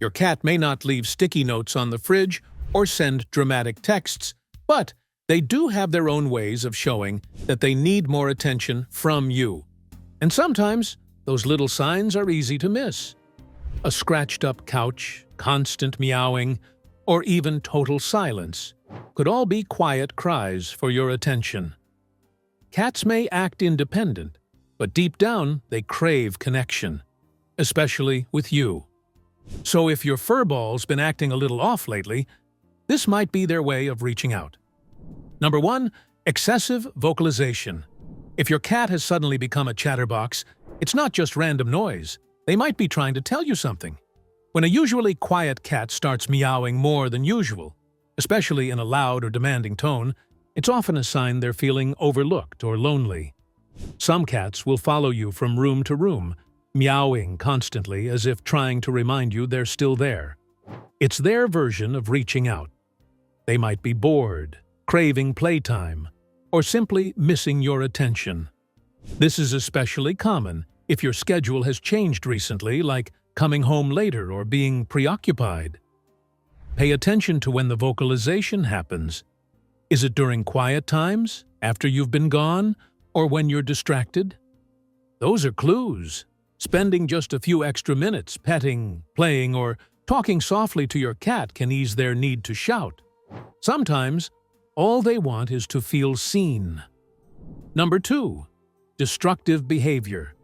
Your cat may not leave sticky notes on the fridge or send dramatic texts, but they do have their own ways of showing that they need more attention from you. And sometimes, those little signs are easy to miss. A scratched-up couch, constant meowing, or even total silence could all be quiet cries for your attention. Cats may act independent, but deep down they crave connection, especially with you. So if your furball's been acting a little off lately, this might be their way of reaching out. Number 1. Excessive vocalization. If your cat has suddenly become a chatterbox, it's not just random noise. They might be trying to tell you something. When a usually quiet cat starts meowing more than usual, especially in a loud or demanding tone, it's often a sign they're feeling overlooked or lonely. Some cats will follow you from room to room, meowing constantly as if trying to remind you they're still there. It's their version of reaching out. They might be bored, craving playtime, or simply missing your attention. This is especially common if your schedule has changed recently, like coming home later or being preoccupied. Pay attention to when the vocalization happens. Is it during quiet times, after you've been gone, or when you're distracted? Those are clues. Spending just a few extra minutes petting, playing, or talking softly to your cat can ease their need to shout. Sometimes, all they want is to feel seen. Number 2. Destructive behavior.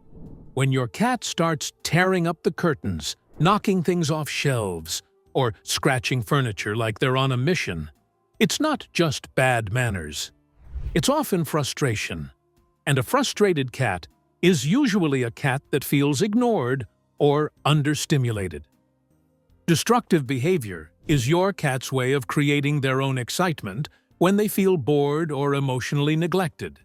When your cat starts tearing up the curtains, knocking things off shelves, or scratching furniture like they're on a mission, it's not just bad manners. It's often frustration. And a frustrated cat is usually a cat that feels ignored or understimulated. Destructive behavior is your cat's way of creating their own excitement when they feel bored or emotionally neglected.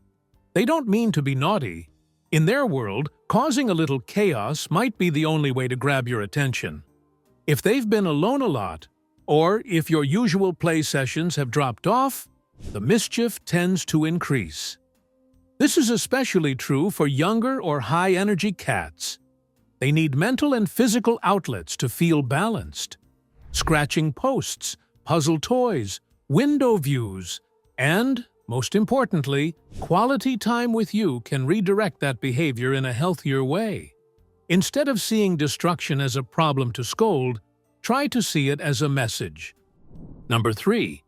They don't mean to be naughty. In their world, causing a little chaos might be the only way to grab your attention. If they've been alone a lot, or if your usual play sessions have dropped off, the mischief tends to increase. This is especially true for younger or high-energy cats. They need mental and physical outlets to feel balanced. Scratching posts, puzzle toys, window views, and, most importantly, quality time with you can redirect that behavior in a healthier way. Instead of seeing destruction as a problem to scold, try to see it as a message. Number 3.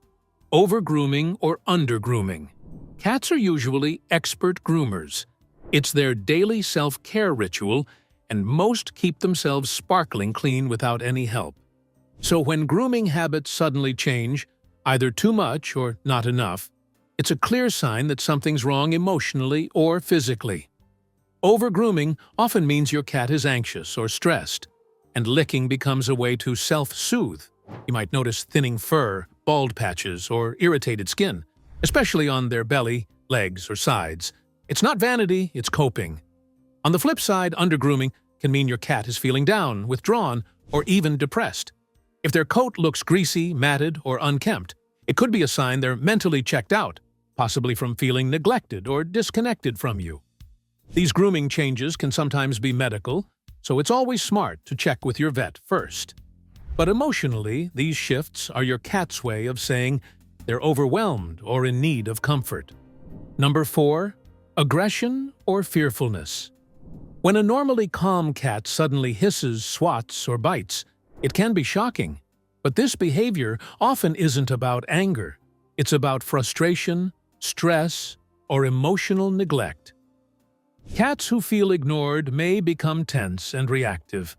Over-grooming or under-grooming. Cats are usually expert groomers. It's their daily self-care ritual, and most keep themselves sparkling clean without any help. So when grooming habits suddenly change, either too much or not enough, it's a clear sign that something's wrong emotionally or physically. Over-grooming often means your cat is anxious or stressed, and licking becomes a way to self-soothe. You might notice thinning fur, bald patches, or irritated skin, especially on their belly, legs, or sides. It's not vanity, it's coping. On the flip side, under-grooming can mean your cat is feeling down, withdrawn, or even depressed. If their coat looks greasy, matted, or unkempt, it could be a sign they're mentally checked out, possibly from feeling neglected or disconnected from you. These grooming changes can sometimes be medical, so it's always smart to check with your vet first. But emotionally, these shifts are your cat's way of saying they're overwhelmed or in need of comfort. Number 4. Aggression or fearfulness. When a normally calm cat suddenly hisses, swats, or bites, it can be shocking. But this behavior often isn't about anger. It's about frustration, stress, or emotional neglect. Cats who feel ignored may become tense and reactive,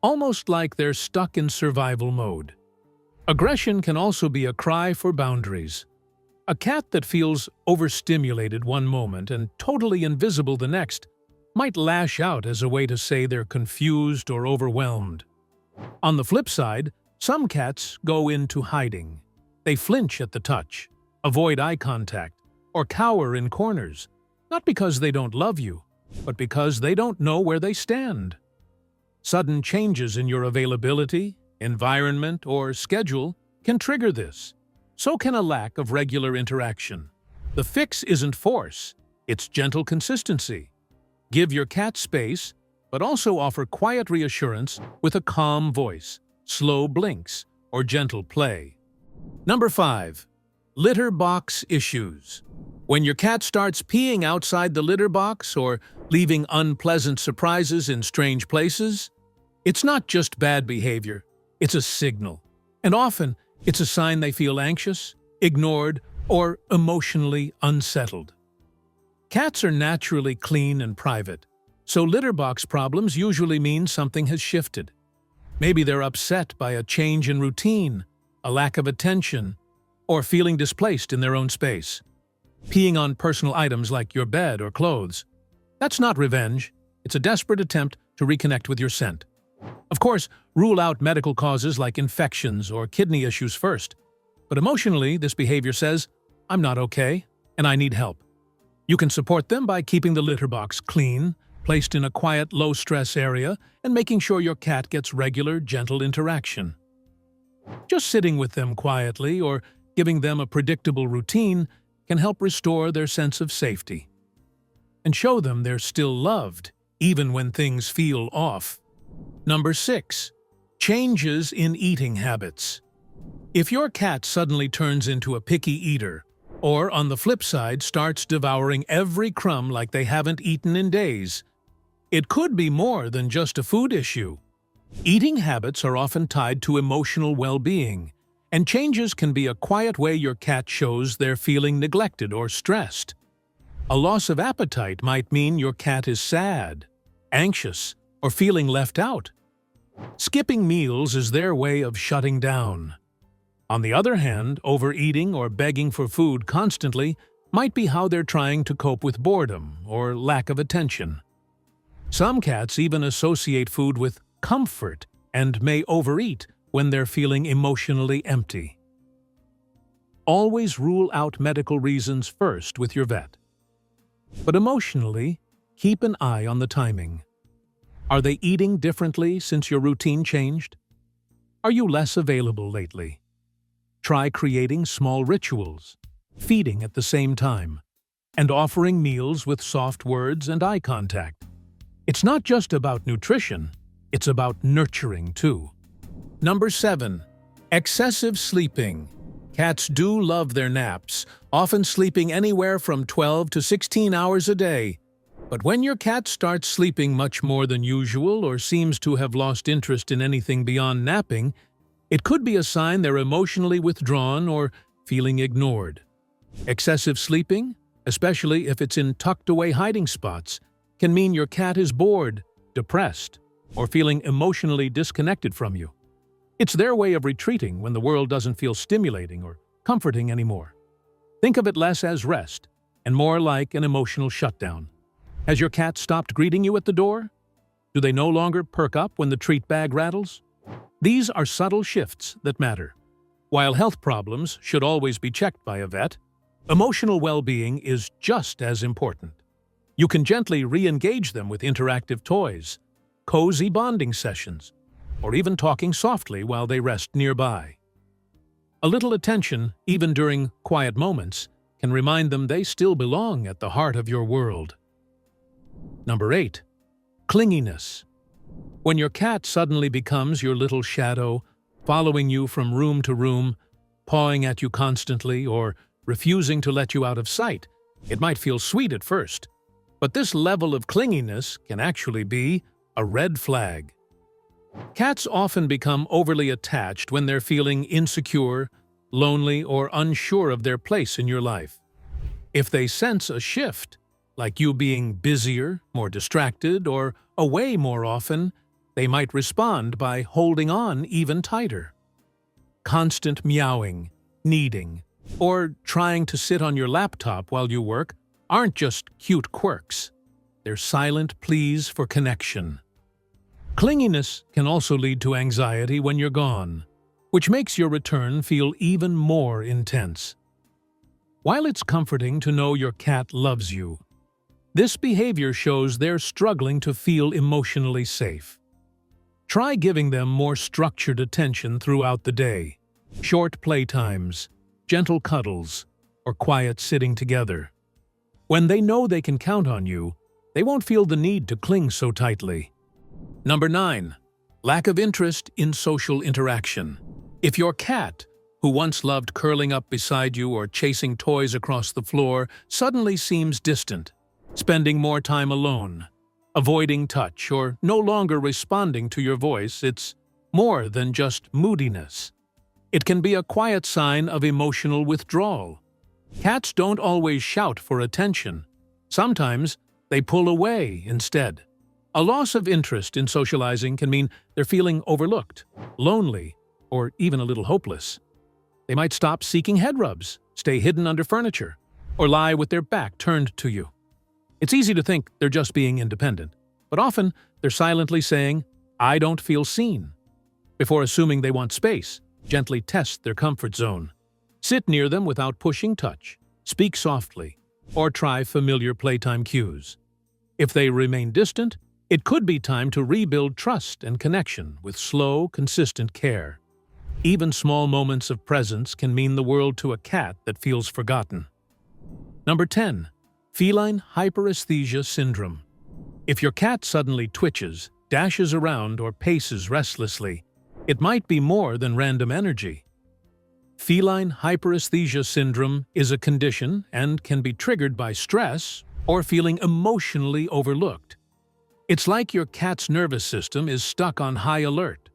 almost like they're stuck in survival mode. Aggression can also be a cry for boundaries. A cat that feels overstimulated one moment and totally invisible the next might lash out as a way to say they're confused or overwhelmed. On the flip side, some cats go into hiding. They flinch at the touch, avoid eye contact, or cower in corners, not because they don't love you, but because they don't know where they stand. Sudden changes in your availability, environment, or schedule can trigger this. So can a lack of regular interaction. The fix isn't force, it's gentle consistency. Give your cat space, but also offer quiet reassurance with a calm voice, slow blinks, or gentle play. Number 5. Litter box issues. When your cat starts peeing outside the litter box or leaving unpleasant surprises in strange places, it's not just bad behavior, it's a signal. And often, it's a sign they feel anxious, ignored, or emotionally unsettled. Cats are naturally clean and private, so litter box problems usually mean something has shifted. Maybe they're upset by a change in routine, a lack of attention, or feeling displaced in their own space. Peeing on personal items like your bed or clothes. That's not revenge, it's a desperate attempt to reconnect with your scent. Of course, rule out medical causes like infections or kidney issues first. But emotionally, this behavior says, "I'm not okay, and I need help." You can support them by keeping the litter box clean, placed in a quiet, low-stress area, and making sure your cat gets regular, gentle interaction. Just sitting with them quietly or giving them a predictable routine can help restore their sense of safety. And show them they're still loved, even when things feel off. Number 6. Changes in eating habits. If your cat suddenly turns into a picky eater, or on the flip side starts devouring every crumb like they haven't eaten in days, it could be more than just a food issue. Eating habits are often tied to emotional well-being, and changes can be a quiet way your cat shows they're feeling neglected or stressed. A loss of appetite might mean your cat is sad, anxious, or feeling left out. Skipping meals is their way of shutting down. On the other hand, overeating or begging for food constantly might be how they're trying to cope with boredom or lack of attention. Some cats even associate food with comfort and may overeat when they're feeling emotionally empty. Always rule out medical reasons first with your vet. But emotionally, keep an eye on the timing. Are they eating differently since your routine changed? Are you less available lately? Try creating small rituals, feeding at the same time, and offering meals with soft words and eye contact. It's not just about nutrition, it's about nurturing too. Number 7. Excessive sleeping. Cats do love their naps, often sleeping anywhere from 12 to 16 hours a day. But when your cat starts sleeping much more than usual or seems to have lost interest in anything beyond napping, it could be a sign they're emotionally withdrawn or feeling ignored. Excessive sleeping, especially if it's in tucked-away hiding spots, can mean your cat is bored, depressed, or feeling emotionally disconnected from you. It's their way of retreating when the world doesn't feel stimulating or comforting anymore. Think of it less as rest and more like an emotional shutdown. Has your cat stopped greeting you at the door? Do they no longer perk up when the treat bag rattles? These are subtle shifts that matter. While health problems should always be checked by a vet, emotional well-being is just as important. You can gently re-engage them with interactive toys, cozy bonding sessions, or even talking softly while they rest nearby. A little attention, even during quiet moments, can remind them they still belong at the heart of your world. Number 8. Clinginess. When your cat suddenly becomes your little shadow, following you from room to room, pawing at you constantly, or refusing to let you out of sight, it might feel sweet at first. But this level of clinginess can actually be a red flag. Cats often become overly attached when they're feeling insecure, lonely, or unsure of their place in your life. If they sense a shift, like you being busier, more distracted, or away more often, they might respond by holding on even tighter. Constant meowing, kneading, or trying to sit on your laptop while you work aren't just cute quirks. They're silent pleas for connection. Clinginess can also lead to anxiety when you're gone, which makes your return feel even more intense. While it's comforting to know your cat loves you, this behavior shows they're struggling to feel emotionally safe. Try giving them more structured attention throughout the day, short playtimes, gentle cuddles, or quiet sitting together. When they know they can count on you, they won't feel the need to cling so tightly. Number 9. Lack of interest in social interaction. If your cat, who once loved curling up beside you or chasing toys across the floor, suddenly seems distant, spending more time alone, avoiding touch, or no longer responding to your voice, it's more than just moodiness. It can be a quiet sign of emotional withdrawal. Cats don't always shout for attention. Sometimes they pull away instead. A loss of interest in socializing can mean they're feeling overlooked, lonely, or even a little hopeless. They might stop seeking head rubs, stay hidden under furniture, or lie with their back turned to you. It's easy to think they're just being independent, but often they're silently saying, "I don't feel seen." Before assuming they want space, gently test their comfort zone. Sit near them without pushing touch, speak softly, or try familiar playtime cues. If they remain distant, it could be time to rebuild trust and connection with slow, consistent care. Even small moments of presence can mean the world to a cat that feels forgotten. Number 10. Feline hyperesthesia syndrome. If your cat suddenly twitches, dashes around, or paces restlessly, it might be more than random energy. Feline hyperesthesia syndrome is a condition and can be triggered by stress or feeling emotionally overlooked. It's like your cat's nervous system is stuck on high alert.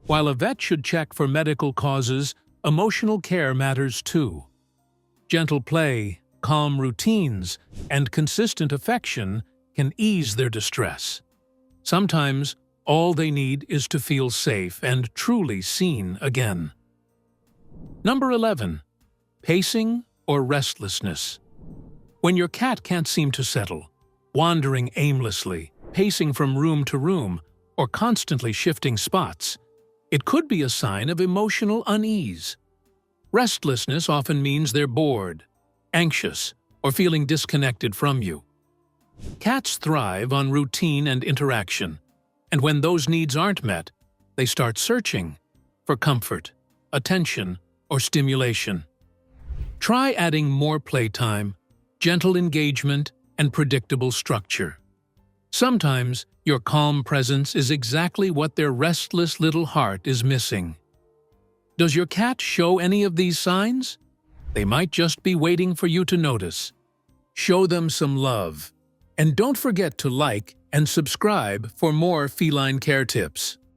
While a vet should check for medical causes, emotional care matters too. Gentle play, calm routines, and consistent affection can ease their distress. Sometimes, all they need is to feel safe and truly seen again. Number 11. Pacing or restlessness. When your cat can't seem to settle, wandering aimlessly, pacing from room to room, or constantly shifting spots, it could be a sign of emotional unease. Restlessness often means they're bored, anxious, or feeling disconnected from you. Cats thrive on routine and interaction, and when those needs aren't met, they start searching for comfort, attention, or stimulation. Try adding more playtime, gentle engagement, and predictable structure. Sometimes, your calm presence is exactly what their restless little heart is missing. Does your cat show any of these signs? They might just be waiting for you to notice. Show them some love. And don't forget to like and subscribe for more feline care tips.